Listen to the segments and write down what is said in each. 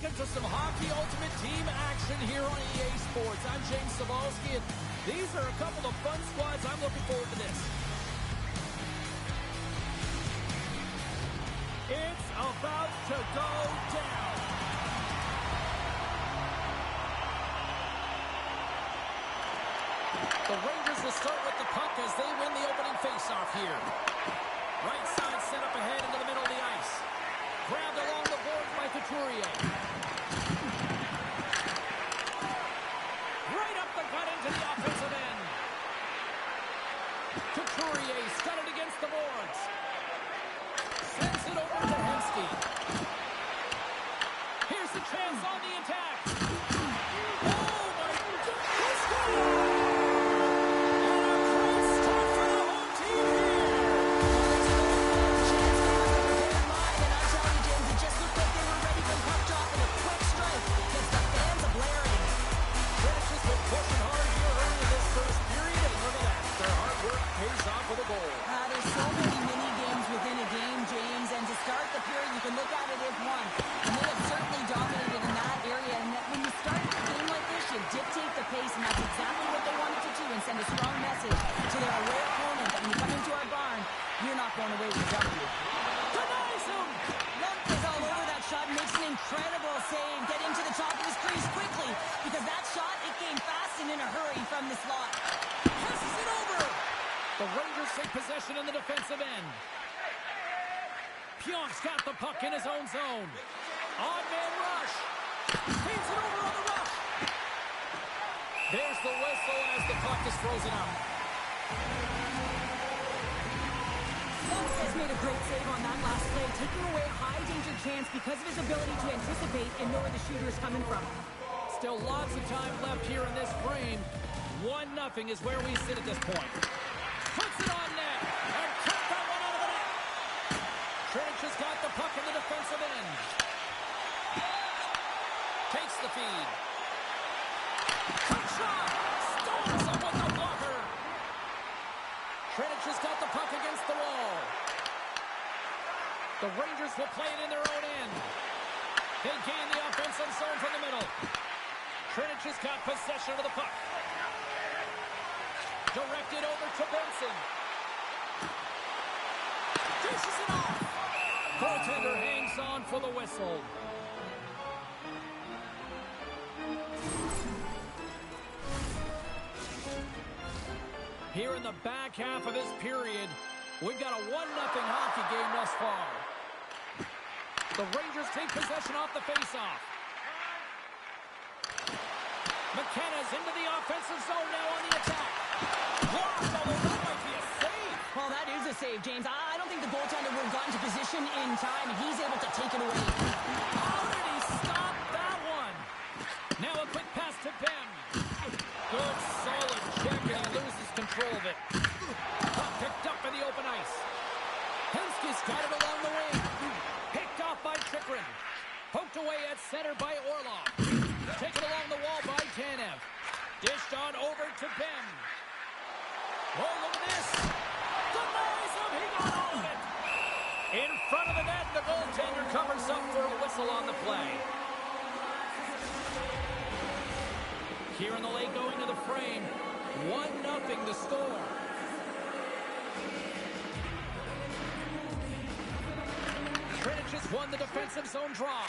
Welcome to some Hockey Ultimate Team action here on EA Sports. I'm James Cybulski, and these are a couple of fun squads. I'm looking forward to this. It's about to go down. The Rangers will start with the puck as they win the opening faceoff here. Right side set up ahead into the middle of the ice. Grabbed along the boards by Couturier. Right up the gut into the offensive end. Couturier studded against the boards. Sends it over to Hemsky. Here's the chance on the attack. Oh, my goodness! There's so many mini games within a game, James, and to start the period, you can look at it as one. And they have certainly dominated in that area. And when you start a game like this, you dictate the pace, and that's exactly what they wanted to do, and send a strong message to their away opponent that when you come into our barn, you're not going away with a W. Denies him! Lump is all over that shot, makes an incredible save. Get into the top of his crease quickly, because that shot, it came fast and in a hurry from the slot. Passes it over! The Rangers take possession in the defensive end. Pionk's got the puck in his own zone. Odd man rush. Feeds it over on the rush. There's the whistle as the puck is frozen out. Lumps has made a great save on that last play, taking away a high danger chance because of his ability to anticipate and know where the shooter is coming from. Still lots of time left here in this frame. 1-0 is where we sit at this point. Puts it on net, and kept that one out of the net. Trench has got the puck in the defensive end. Takes the feed. Quick shot! Storms up with the blocker. Trench has got the puck against the wall. The Rangers will play it in their own end. They gain the offensive zone from the middle. Trench has got possession of the puck. Directed over to Benson. Dishes it off. Goaltender hangs on for the whistle. Here in the back half of this period, we've got a 1-0 hockey game thus far. The Rangers take possession off the faceoff. McKenna's into the offensive zone now on the attack. Blocked, although that might be a save. Well, that is a save, James. I don't think the goaltender would have gotten to position in time, and he's able to take it away. How did he stop that one? Now a quick pass to Ben. Good, solid check, and he loses control of it. Puck picked up in the open ice. Hemsky's got it along the wing. Picked off by Chychrun. Poked away at center by Orlov. Taken along the wall by Tanev. Dished on over to Ben. Oh, look at this. Denies him. He got all of it. In front of the net, the goaltender covers up for a whistle on the play. Here in the late going to the frame. 1-0 the score. Trinic has won the defensive zone draw.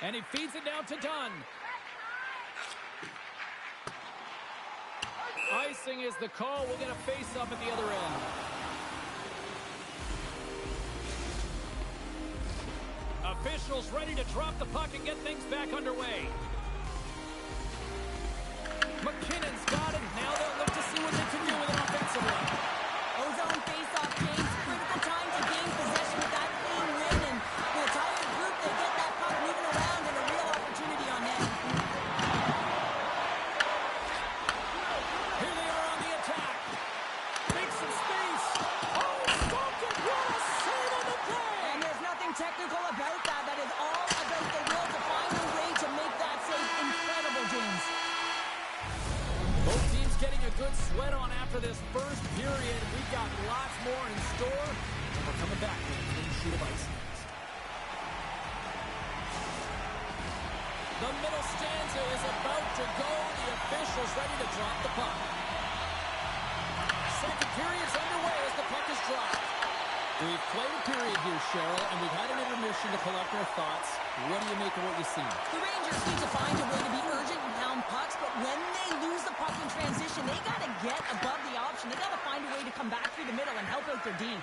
And he feeds it down to Dunn. Icing is the call. We'll get a face-up at the other end. Officials ready to drop the puck and get things back underway. McKinnon's got it. Now they'll look to see what they can do with it offensively. Ozone face-off, James. Critical time to gain possession with that clean win. And for the tired group, they get that puck moving around and a real opportunity on net. Here they are on the attack. Makes some space. Oh, stopped it. What a save on the play. And there's nothing technical about that. That is all about the will to find a way to make that to go. The official's ready to drop the puck. Second period's underway as the puck is dropped. We've played a period here, Cheryl, and we've had an intermission to collect our thoughts. What do you make of what you see? The Rangers need to find a way to be urgent and pound pucks, but when they lose the puck in transition, they got to get above the option. They got to find a way to come back through the middle and help out their D.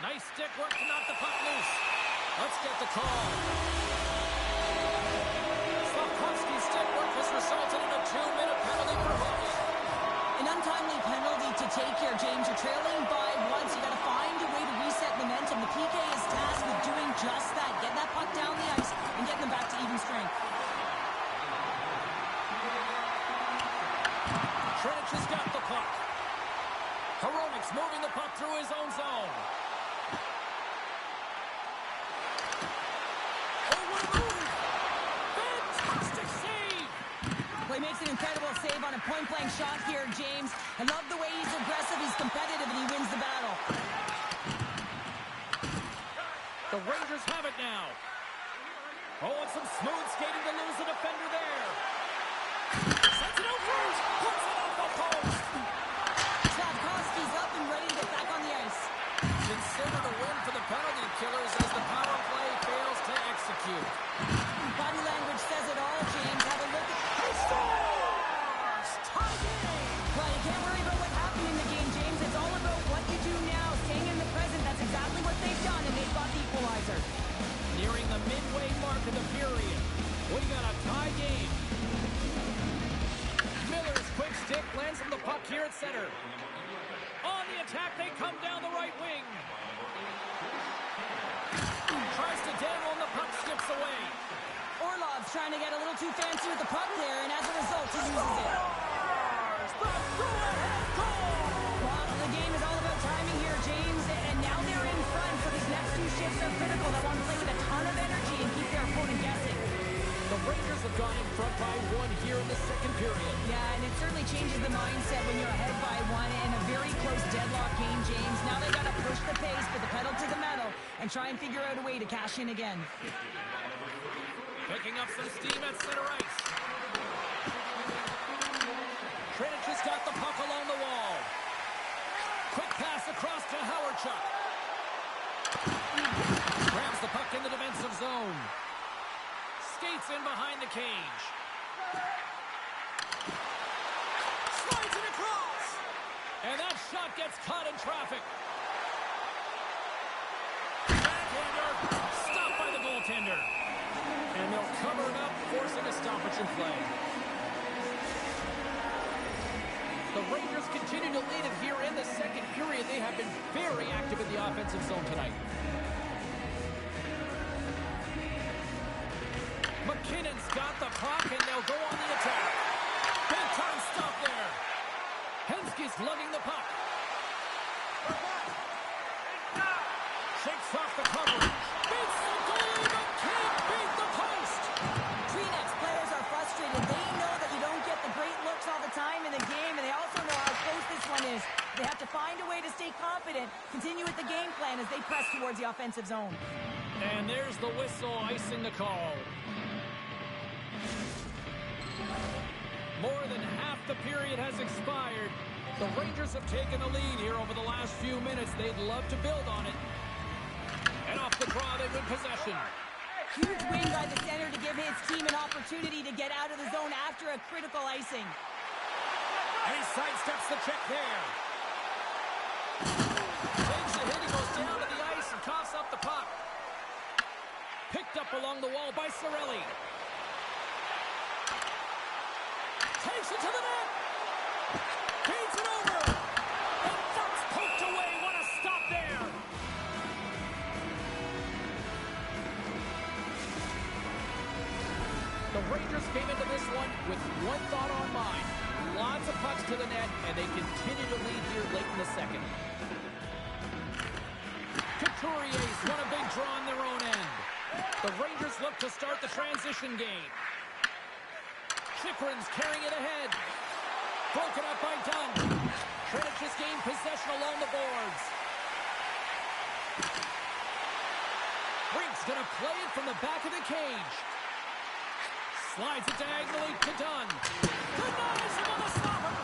Nice stick work to knock the puck loose. Let's get the call. Slafkovsky's stick work has resulted in a 2-minute penalty for hockey. An untimely penalty to take here, James. You're trailing by once. You got to find a way to reset momentum. The PK is tasked with doing just that. Get that puck down the ice and get them back to even strength. Trench has got the puck. Hronik's moving the puck through his own zone. Oh, what a move! Fantastic save! Well, he makes an incredible save on a point-blank shot here, James. I love the way he's aggressive, he's competitive, and he wins the battle. The Rangers have it now. Oh, and some smooth skating to lose the defender there. Sends it over. Puts it off the post. Slafkovsky's up and ready to get back on the ice. Considered a win for the penalty killers as the power play fails to execute. Body language says it all, James. Have a look at... He scores! Tie game! Well, you can't worry about what happened in the game, James. It's all about what you do now, staying in the present. That's exactly what they've done, and they've got the equalizer. Nearing the midway mark of the period. We got a tie game. Miller's quick stick lands on the puck here at center. On the attack, they come down the right wing. Tries to dangle and the puck skips away. Orlov's trying to get a little too fancy with the puck there, and as a result, he loses it. The go-ahead goal! Well, the game is all about timing here, James, and now they're in front, so these next two shifts are critical. They want to play with a ton of energy and keep their opponent guessing. The Rangers have gone in front by one here in the second period. Yeah, and it certainly changes the mindset when you're ahead by one in a very close deadlock game, James. Now they got to push the pace, put the pedal to the metal, and try and figure out a way to cash in again. Picking up some steam at center ice. Krejci has got the puck along the wall. Quick pass across to Howardchuk. Grabs the puck in the defensive zone. Skates in behind the cage. Slides it across. And that shot gets caught in traffic. Backhander stopped by the goaltender. And they'll cover it up, forcing a stoppage in play. The Rangers continue to lead it here in the second period. They have been very active in the offensive zone tonight. McKinnon's got the puck, and they'll go on the attack. Big time stop there. Henske's lugging the puck. Shakes off the coverage. Beats the goalie, but can't beat the post. Kleenex players are frustrated. They know that you don't get the great looks all the time in the game, and they also know how close this one is. They have to find a way to stay confident, continue with the game plan as they press towards the offensive zone. And there's the whistle icing the call. More than half the period has expired. The Rangers have taken the lead here over the last few minutes. They'd love to build on it. And off the draw, they win possession. Huge win by the center to give his team an opportunity to get out of the zone after a critical icing. And he sidesteps the check there. Takes the hit, he goes down to the ice and coughs up the puck. Picked up along the wall by Cirelli. Takes it to the net. Feeds it over. And Fox poked away. What a stop there. The Rangers came into this one with one thought on mind. Lots of pucks to the net, and they continue to lead here late in the second. Couturier's won a big draw on their own end. The Rangers look to start the transition game. Chychrun's carrying it ahead. Broken up by Dunn. Krejci has gained possession along the boards. Rink's going to play it from the back of the cage. Slides it diagonally to Dunn. Denies him on the stopper.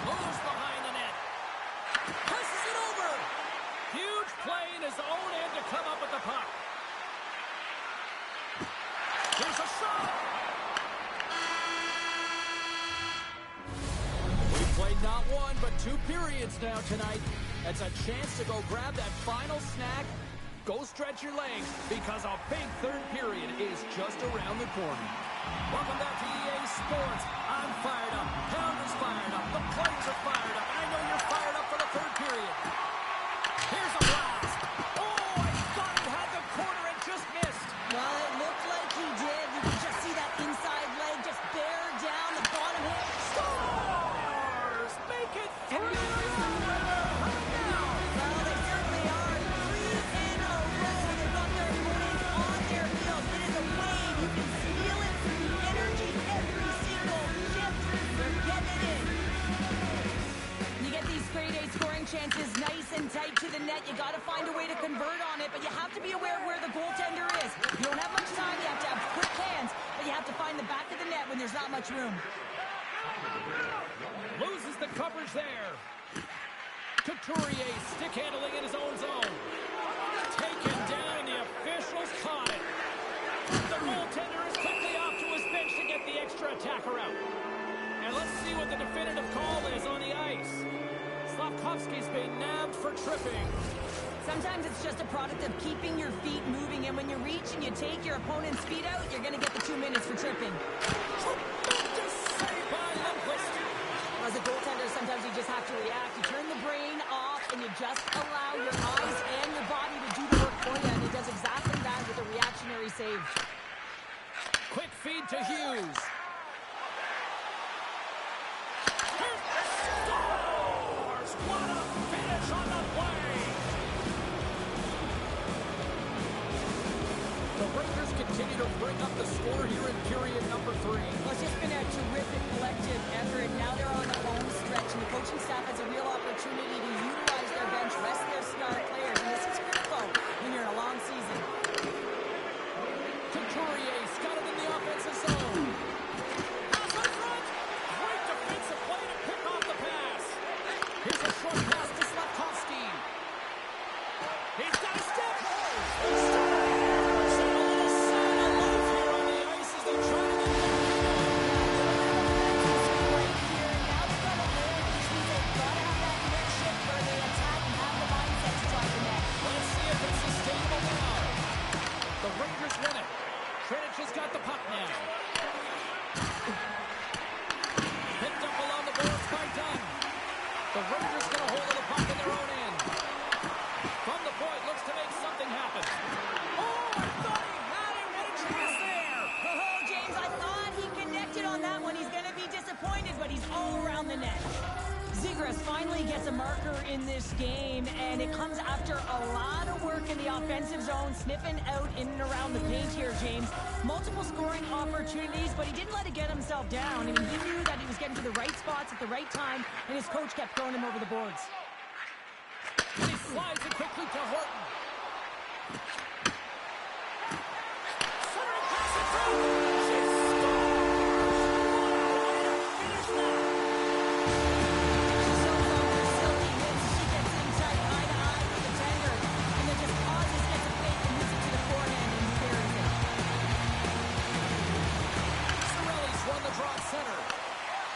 Moves behind the net. Presses it over. Huge play in his own end to come up with the puck. Here's a shot. We played not one, but 2 periods now tonight. That's a chance to go grab that final snack. Go stretch your legs, because a big third period is just around the corner. Welcome back to EA Sports. I'm fired up. Pounder's fired up. The players are fired up. And I know you're fired up for the third period. Here's a blast. Oh, I thought he had the corner and just missed. Well, it looked like he did. You can just see that inside leg just bear down the bottom hip. Stars! Make it 3! Well, they certainly are. 3 in a row. They've got their opponents on their heels. It is a wave. You can feel it through the energy every single shift. They're getting it in. You get these grade A scoring chances nice and tight to the net. You got to find a way to convert on it, but you have to be aware of where the goaltender is. You don't have much time. You have to have quick hands, but you have to find the back of the net when there's not much room. Loses the coverage there. Couturier stick handling in his own zone. Taken down, and the officials caught it. The goaltender is quickly off to his bench to get the extra attacker out. And let's see what the definitive call is on the ice. Slafkovsky's been nabbed for tripping. Sometimes it's just a product of keeping your feet moving, and when you reach and you take your opponent's feet out, you're going to get the 2 minutes for tripping. Tremendous save by Lundqvist. As a goaltender, sometimes you just have to react. You turn the brain off, and you just allow your eyes and your body to do the work for you, and it does exactly that with a reactionary save. Quick feed to Hughes. Stars! What a finish on the play! The Rangers continue to bring up the score here in period number 3. Well, it's just been a terrific collective effort. Now they're on the home stretch, and the coaching staff has a real opportunity to utilize their bench, rest their star players, and this is critical when you're in a long season. Couturier got it in the offensive zone. Pass in front. Great defensive play to pick off the pass. Here's a short pass to Slafkovsky. He's got a step. Stars! A little sign of life here on the ice as they try to get Right here, now they've got a goal, which means they've got to have that quick shift where they attack and have the mindset to drive the net. Let's see if it's sustainable now. The Rangers win it. Trinic has got the puck now. Picked up along the boards by Dunn. The Rangers get a hold of the puck in their own end. From the point, looks to make something happen. Oh, I thought he had it. What a chance there. Oh, James, I thought he connected on that one. He's going to be disappointed, but he's all around the net. Zegras finally gets a marker in this game, and it comes after a lot of work in the offensive zone, sniffing out in and around the paint here, James. Multiple scoring opportunities, but he didn't let it get himself down. I mean, he knew that he was getting to the right spots at the right time, and his coach kept throwing him over the boards. And he slides it quickly to Horton. Centering pass in front. She scores! What a way to finish that! She's so silky hits. She gets in tight, eye to eye with the tender, and then just pauses, gets a fake, and moves it to the forehand, and buries it. Cirelli's run the draw at center.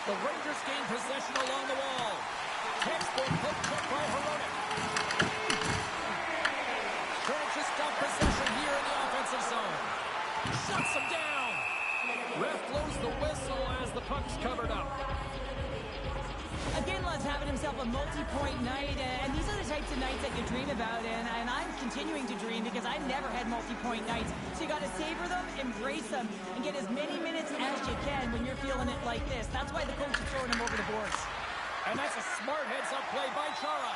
The Rangers gain possession along the wall. Textbook hook check by Hronek. Trinic has got possession here in the offensive zone. Shuts him down. Ref blows the whistle as the puck's covered up. Again, Les having himself a multi-point night, and these are the types of nights that you dream about, and I'm continuing to dream because I've never had multi-point nights. So you got to savor them, embrace them, and get as many minutes as you can when you're feeling it like this. That's why the coach is throwing him over the boards. And that's a smart heads-up play by Chara.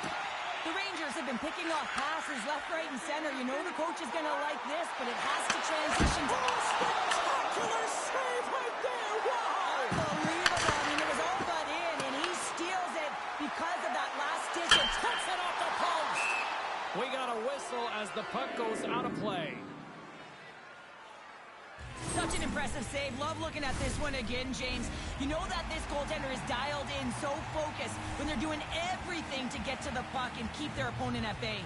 The Rangers have been picking off passes left, right, and center. You know the coach is going to like this, but it has to transition to... Oh, spectacular save right there! Wow! Unbelievable. I mean, it was all but in, and he steals it because of that last-ditch attempt. Cuts it off the post! We got a whistle as the puck goes out of play. Such an impressive save. Love looking at this one again, James. You know that this goaltender is dialed in, so focused when they're doing everything to get to the puck and keep their opponent at bay.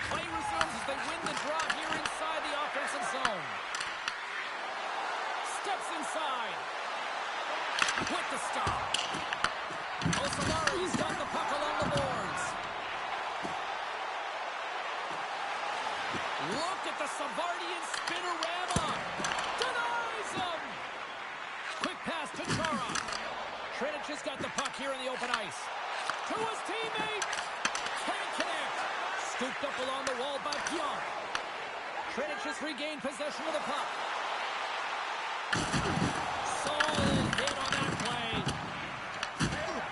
Play resumes as they win the draw here inside the offensive zone. Steps inside. With the stop. Osalari's got the puck along the boards. Look at the Savardian spinorama. Denies him. Quick pass to Chara. Trinich has got the puck here in the open ice. To his teammate. Can't connect. Scooped up along the wall by Pionk. Trinich has regained possession of the puck. Solid hit on that play.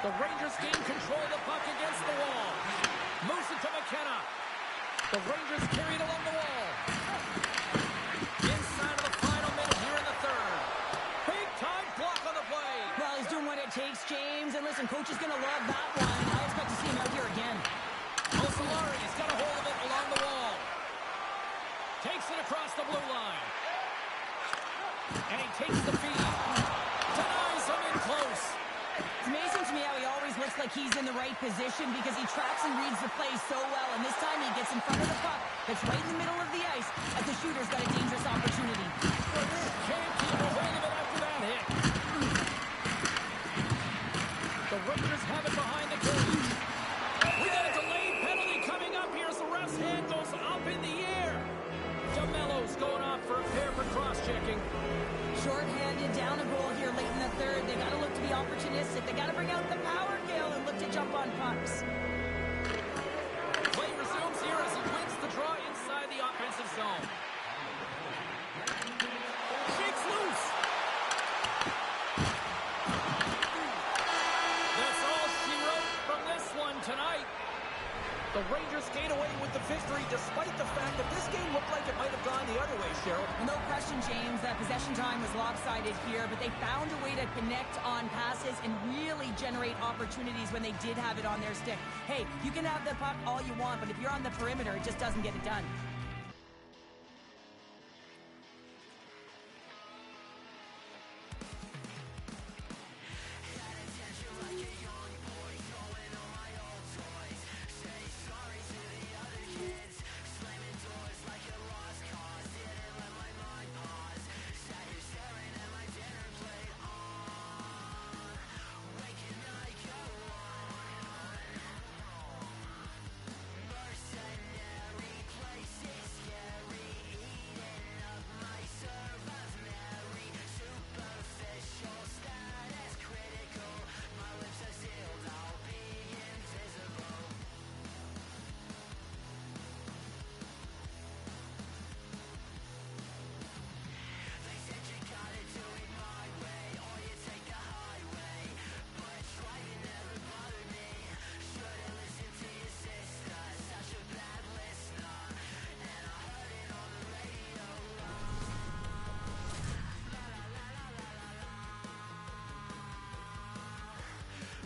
The Rangers gain control of the puck against the wall. Moves it to McKenna. The Rangers carry it along the wall. Inside of the final minute here in the third. Big time block on the play. Well, he's doing what it takes, James. And listen, coach is going to love that one. I expect to see him out here again. Osalari's got a hold of it along the wall. Takes it across the blue line. And he takes the feed. Denies him in close. It's amazing to me how he always looks like he's in the right position because he tracks and reads the play so well. And this time he gets in front of the puck that's right in the middle of the ice as the shooter's got a dangerous opportunity. Can't keep a hold of it after that hit. The Rangers have it behind the cage. We got a delayed penalty coming up here as the ref's hand goes up in the air. DeMello's going off for a pair for cross-checking. Short-handed down a goal here late in the third. They got to look to be opportunistic. They got to bring out the power, Gale, and look to jump on pucks. Play resumes here as he wins the draw inside the offensive zone. Shakes loose. That's all she wrote from this one tonight. The Rangers gain away with the victory despite the fact that this game looked like it might have gone the other way, Cheryl. No question, James, that possession time was lopsided here, but they found a way to connect on passes and really generate opportunities when they did have it on their stick. Hey, you can have the puck all you want, but if you're on the perimeter, it just doesn't get it done.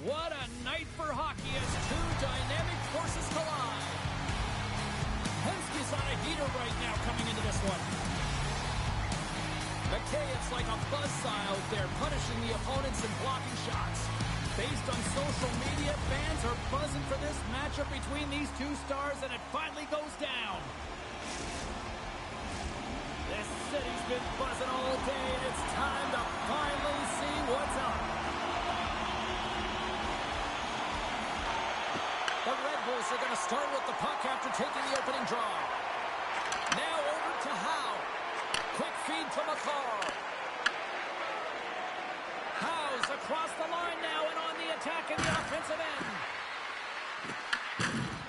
What a night for hockey as two dynamic forces collide. Henske's on a heater right now coming into this one. McKay's like a buzzsaw out there, punishing the opponents and blocking shots. Based on social media, fans are buzzing for this matchup between these two stars, and it finally goes down. This city's been buzzing all day, and it's time to finally see what's up. The Red Bulls are going to start with the puck after taking the opening draw. Now over to Howe. Quick feed to McCall. Howe's across the line now and on the attack in the offensive end.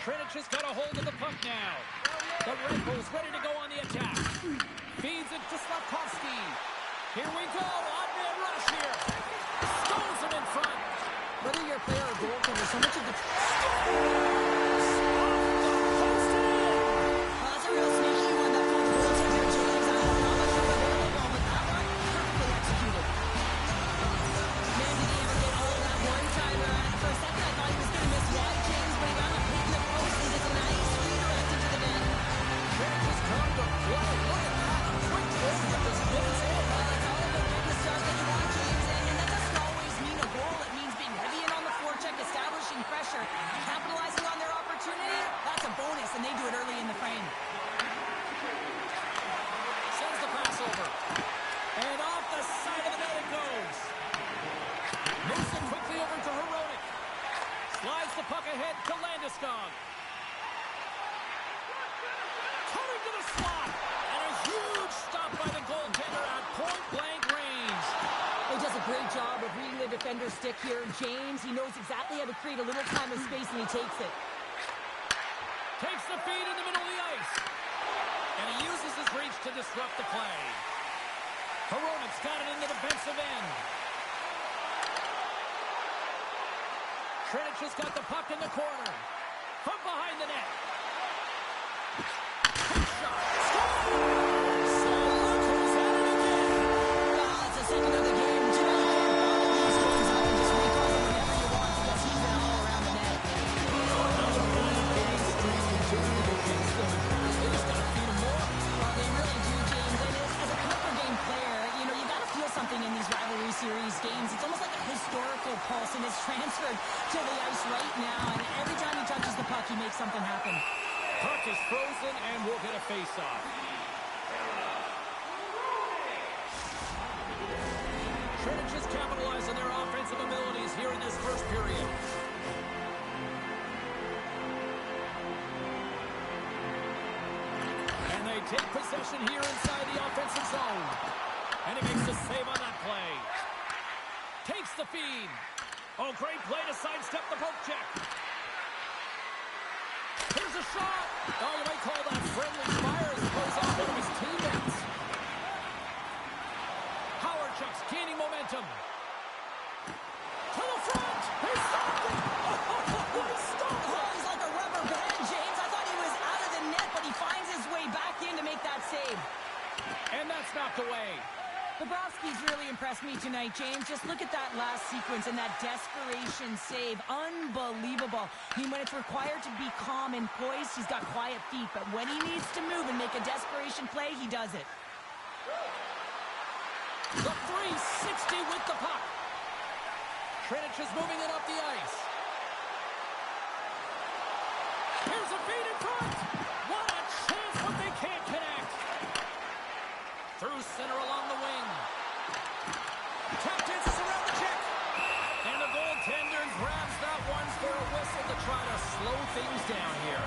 Trinich has got a hold of the puck now. The Red Bulls ready to go on the attack. Feeds it to Slafkovsky. Here we go. Odd-man rush here. Stones him in front. Whether you're a player or goaltender, so much of the... That's a real sneaky one. That pulled the goaltender. James, I don't know how much of a volleyball, but that one, perfectly executed. Man, did he ever get all of that one-timer. For a second, I thought he was going to miss wide, James, but he wound up hitting the post and gets a nice redirect into the net. Trinich has come to play. Look at that. A quick goal with this Landeskog. Coming to the slot. And a huge stop by the goaltender at point-blank range. He does a great job of reading the defender's stick here. James, he knows exactly how to create a little time and space, and he takes it. Takes the feed in the middle of the ice. And he uses his reach to disrupt the play. Hronek's got it in the defensive end. Trenich has got the puck in the corner. From behind the net. Quick shot. Score! So look who's at it again. Well, it's the second of the game. You know, you can't bottle these games up and just recall them whenever you want because he's been all around the net. Well, they really do, James. And as a per-game player, you know, you got to feel something in these rivalry series games. It's almost like a historical pulse, and it's transferred to the ice right now. And every time he touches the puck, he makes something happen. Puck is frozen, and we'll get a face-off. Trenich has capitalized on their offensive abilities here in this first period. And they take possession here inside the offensive zone. And he makes the save on that play. Takes the feed. Oh, great play to sidestep the poke check. Here's a shot. Oh, you might call that friendly fire as he goes off one of his teammates. Howardchuk's gaining momentum. To the front. He stopped it. He stopped it. Oh, he's like a rubber band, James. I thought he was out of the net, but he finds his way back in to make that save. And that's knocked away. Bobrovsky's really impressed me tonight, James. Just look at that last sequence and that desperation save. Unbelievable. I mean, when it's required to be calm and poised, he's got quiet feet. But when he needs to move and make a desperation play, he does it. The 360 with the puck. Trenich is moving it up the ice. Here's a feed in front. What a chance, but they can't connect. Through center along the wing. Tap dances around the check. And the goaltender grabs that one for a whistle to try to slow things down here.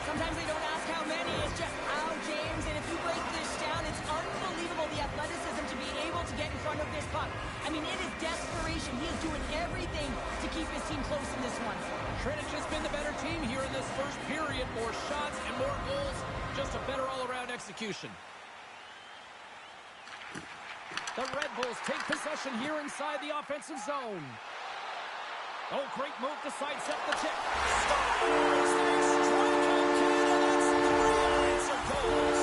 Sometimes they don't ask how many, it's just how, James. And if you break this down, it's unbelievable the athleticism to be able to get in front of this puck. I mean, it is desperation. He is doing everything to keep his team close in this one. Trenich has been the better team here in this first period. More shots and more goals. Just a better all-around execution. The Red Bulls take possession here inside the offensive zone. Oh, great move to sidestep the check. Scores! They strike out Canada. That's 3 unanswered goals.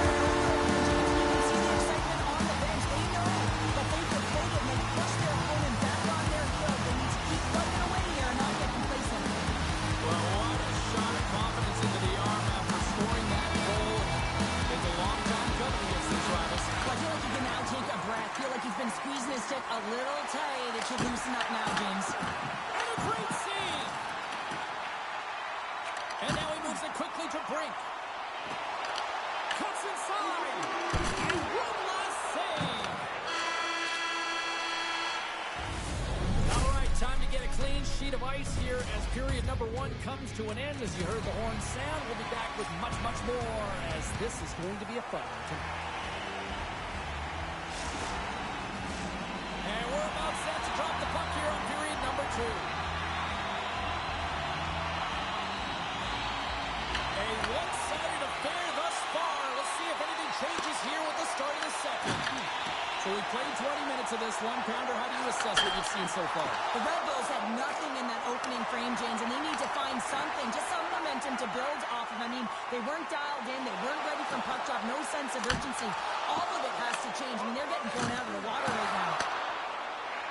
You can see the excitement on the bench. They know that they can play it and they push their opponent back on their heels. They need to keep plugging away here and not get complacent. Well, what a shot of confidence into the arm after scoring that goal. It's a long time coming against these rivals. Well, I feel like he can now take a breath. I feel like he's been squeezing his stick a little tight. It should loosen up now, James. And a great save. And now he moves it quickly to Brink. Cuts inside. And one last save. All right, time to get a clean sheet of ice here as period number 1 comes to an end. As you heard the horn sound, we'll be back with much, much more as this is going to be a fun one. And we're about set to drop the puck here on period number 2. A one-sided affair thus far. Let's see if anything changes here with the start of the second. So we played 20 minutes of this one-pounder. How do you assess what you've seen so far? The Red Bulls had nothing in that opening frame, James, and they need to find something, just some momentum to build off of. I mean, they weren't dialed in. They weren't ready from puck drop. No sense of urgency. All of it has to change. I mean, they're getting blown out of the water right now.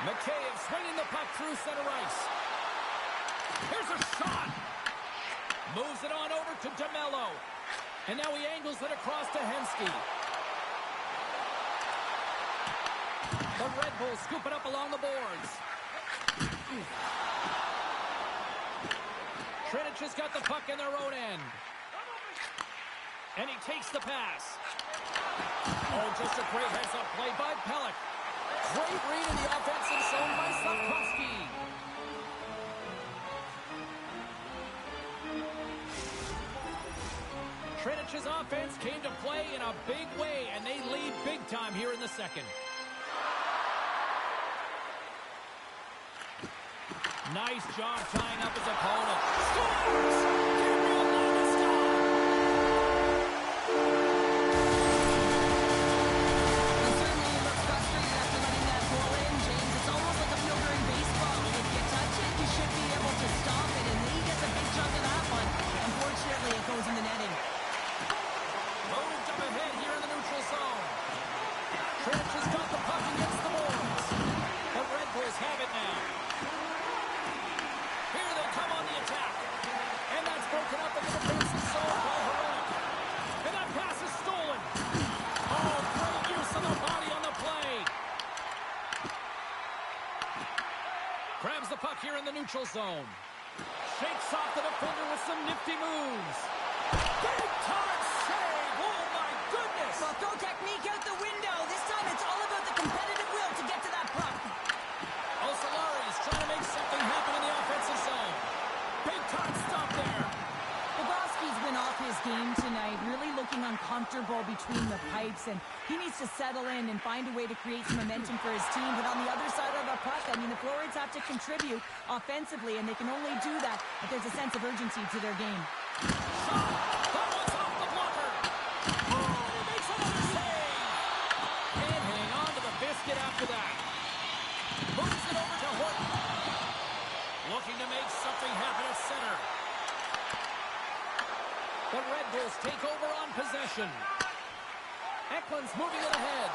Mikheyev swinging the puck through center ice. Here's a shot. Moves it on over to DeMello. And now he angles it across to Hensky. The Red Bulls scoop it up along the boards. Trenich has got the puck in their own end. And he takes the pass. Oh, just a great heads-up play by Pelech. Great read in the offensive zone by Slavkovsky. Trinich's offense came to play in a big way, and they lead big time here in the second. Nice job tying up his opponent. Scores! Gabriel Landeskog! Well, certainly he looks frustrated after letting that goal in, James. It's almost like a fielder in baseball. If you touch it, you should be able to stop it, and he gets a big chunk of that one. Unfortunately, it goes in the netting. Moved up ahead here in the neutral zone. Trench has got the puck against the boards. The Red Bulls have it now. Here they come on the attack. And that's broken up in the defensive zone by Hronek. And that pass is stolen. Oh, great use of the body on the play. Grabs the puck here in the neutral zone. Shakes off the defender with some nifty moves. Big time save. Oh, my goodness. Well, throw technique out the window. This time it's all about the competitive will to get to that puck. Osalari's trying to make something happen in the offensive zone. Big time stop there. Bobrovsky's been off his game tonight, really looking uncomfortable between the pipes, and he needs to settle in and find a way to create some momentum for his team. But on the other side of the puck, I mean, the Florids have to contribute offensively, and they can only do that if there's a sense of urgency to their game. Shot. That one's off the blocker. Oh, he makes another save. Can't hang on to the biscuit after that. Moves it over to Horton. Looking to make something happen at center. The Red Bulls take over on possession. Eklund's moving it ahead.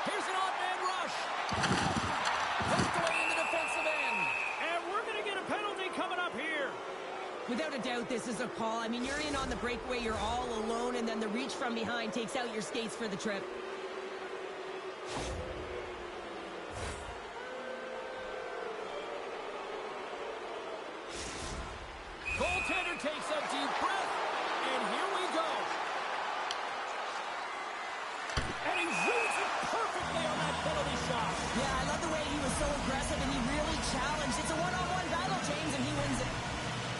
Here's an odd man rush. Poked away in the defensive end. And we're going to get a penalty coming up here. Without a doubt, this is a call. I mean, you're in on the breakaway, you're all alone, and then the reach from behind takes out your skates for the trip. Goaltender takes a deep breath, and here we go. And he reads it perfectly on that penalty shot. Yeah, I love the way he was so aggressive, and he really challenged. It's a one-on-one battle, James, and he wins it.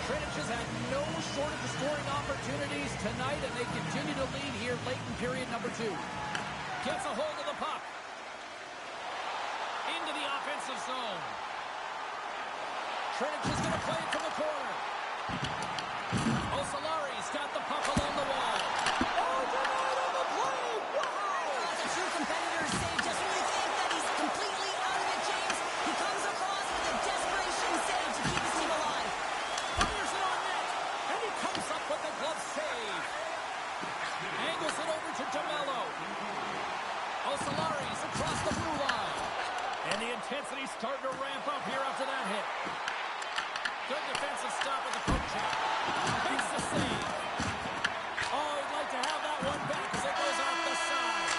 Trinich has had no shortage of scoring opportunities tonight, and they continue to lead here late in period number 2. Gets a hold of the puck. Into the offensive zone. Trinich is going to play it from the corner. Osalari's got the puck along the wall. Oh, denied on the play! Wow! That's a true competitor's save. Just when you think that he's completely out of it, James, he comes across with a desperation save to keep his team alive. Fires it on net, and he comes up with the glove save. Angles it over to DeMello. Osalari's across the blue line. And the intensity's starting to ramp up here after that hit. Good defensive stop with the poke check. Makes the save. Oh, he'd like to have that one back as it goes off the side.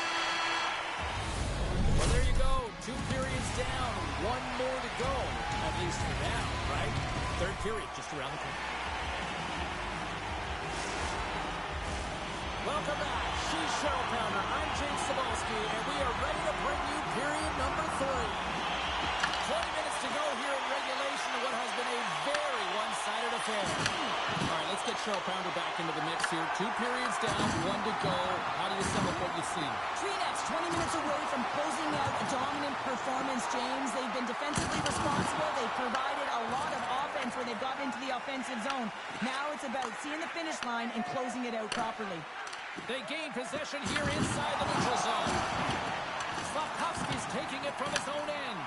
Well, there you go. 2 periods down. 1 more to go. At least for now, right? Third period just around the corner. Welcome back. She's Cheryl Pounder. I'm James Cybulski, and we are ready to bring you period number 3. 20 minutes to go here in regulation of what has been a very one-sided affair. All right, let's get Cheryl Pounder back into the mix here. 2 periods down, 1 to go. How do you sum up what you've seen? Trinich, 20 minutes away from closing out a dominant performance, James. They've been defensively responsible. They've provided a lot of offense when they've gotten into the offensive zone. Now it's about seeing the finish line and closing it out properly. They gain possession here inside the neutral zone. Slafkovsky's taking it from his own end.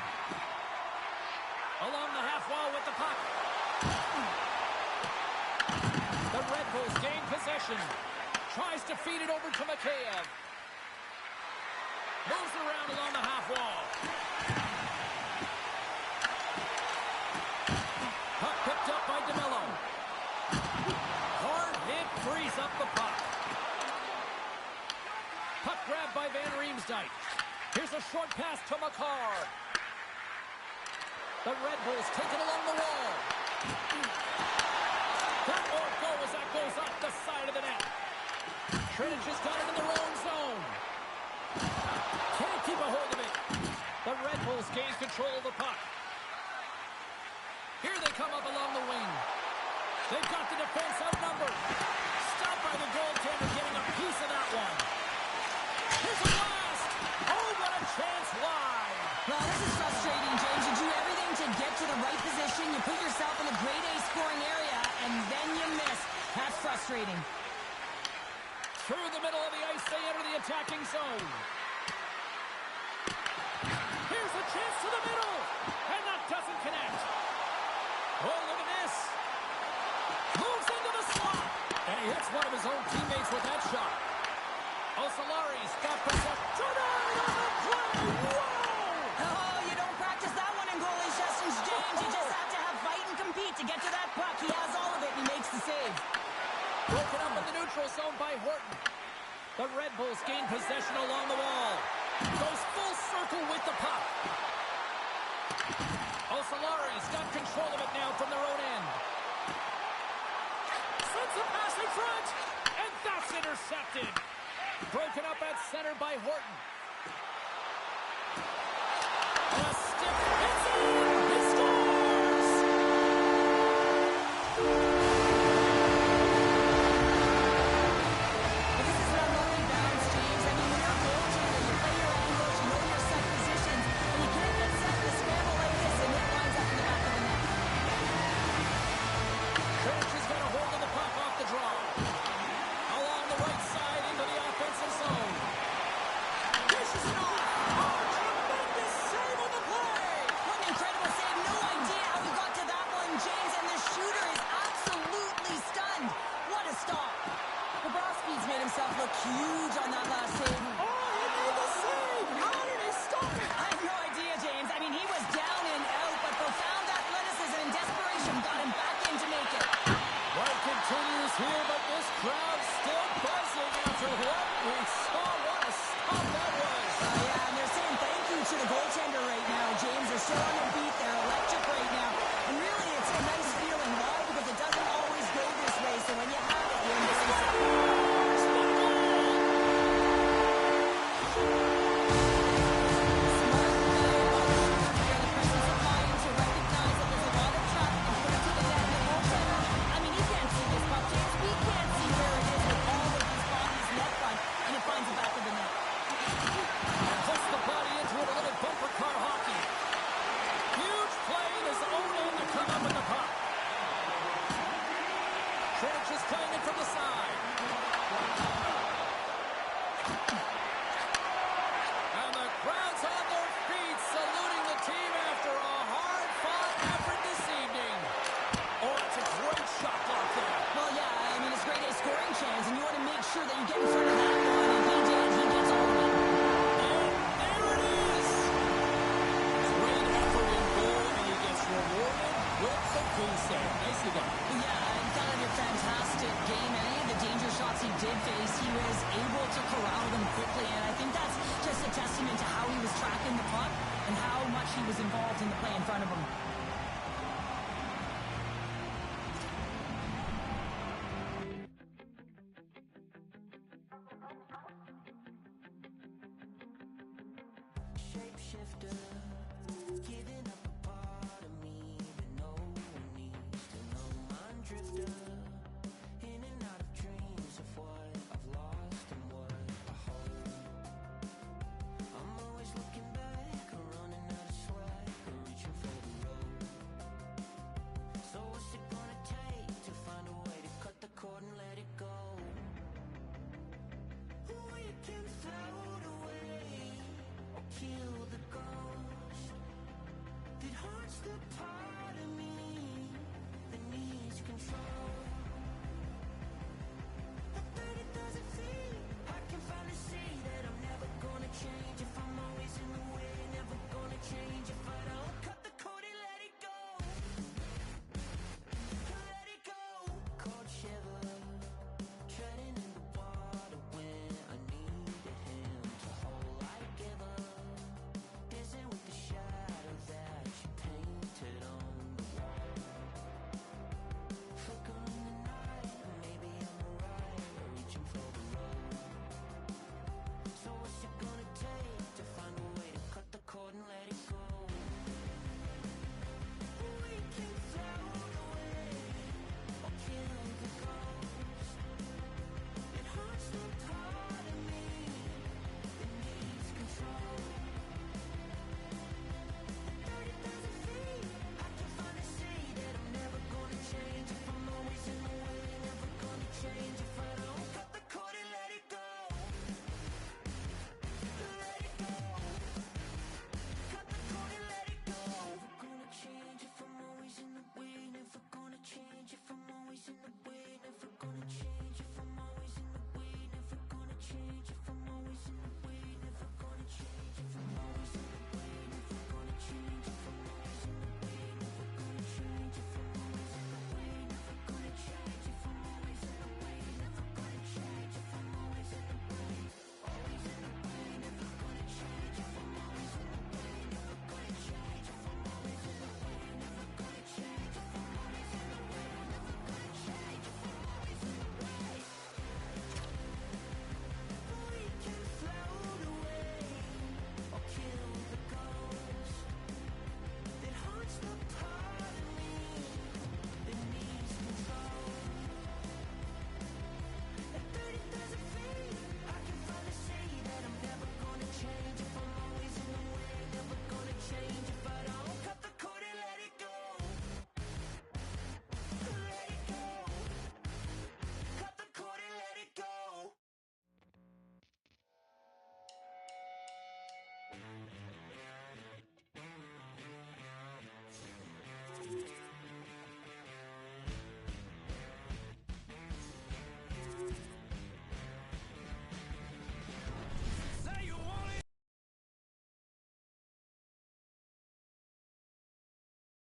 Along the half wall with the puck. The Red Bulls gain possession. Tries to feed it over to Mikheyev. Moves around along the half wall. Puck picked up by DeMello. Hard hit frees up the puck. Puck grabbed by Van Riemsdyk. Here's a short pass to Makar. The Red Bulls take it along the wall. That won't go as that goes off the side of the net. Trinich has got it in their own zone. Can't keep a hold of it. The Red Bulls gain control of the puck. Here they come up along the wing. They've got the defense outnumbered. Stopped by the goaltender. that one. Here's a blast. Oh, what a chance wide. Well, this is frustrating, James. You do everything to get to the right position. You put yourself in a grade A scoring area, and then you miss. That's frustrating. Through the middle of the ice, they enter the attacking zone. Here's a chance to the middle, and that doesn't connect. Oh, look at this. Moves into the slot, and he hits one of his own teammates with that shot. Osolari's got possession. Tonight on the play. Whoa! Oh, you don't practice that one in goalie sessions, James. You just have to have fight and compete to get to that puck. He has all of it, and he makes the save. Broken up in the neutral zone by Horton. The Red Bulls gain possession along the wall. Goes full circle with the puck. Osolari's got control of it now from their own end. Sends a pass in front, and that's intercepted. Broken up at center by Horton. A stick hits in. He scores! But this is an unlucky bounce, James. I mean, when you're a goaltender, you play your angles, you know your set positions, and you can't get set in a scramble like this, and it winds up in the back of the net. Church has got a hold of the puck off the draw. Along the right side into the offensive zone. Dishes it off. Oh, tremendous save on the play. What an incredible save. No idea how he got to that one, James, and the shooter is absolutely stunned. What a stop. Bobrovsky's made himself look huge on that last save. Oh, he made the save. How did he stop it? I have no idea, James. I mean, he was down and out, but profound athleticism and desperation got him back in to make it. Work continues here, but this crowd still buzzing after what we saw. What a stop that was. Yeah, and they're saying thank you to the goaltender right now, James. They're still on their feet. They're electric right now. And really, it's a nice feeling. Why? Because it doesn't always go this way. So when you have it, you embrace it. Smart play by the shooter here. The presence of mind to recognize that there's a lot of traffic and put it to the net and the goaltender. I mean, he can't see this puck, James. We can't see where it is with all of these bodies net front, and it finds the back of the net. Puts the body into it, a little bumper car hockey. Huge play in his own end to come up with the puck. Church is playing it from the side. And the crowd's on their feet, saluting the team after a hard-fought effort this evening. Oh, it's a great shot block there. Well, yeah, I mean, it's grade A scoring chance, and you want to make sure that you get in front of that one, and he did. He gets all of it. And there it is. Great effort in goal, and he gets rewarded with the goose-egg. Nicely done. Yeah, and kind of a fantastic game, and any of the danger shots he did face, he was able to corral them quickly, and I think that's just a testament to how he was tracking the puck and how much he was involved in the play in front of him. Shapeshifter, giving up a part of me, but no one needs to know. Mind drifter.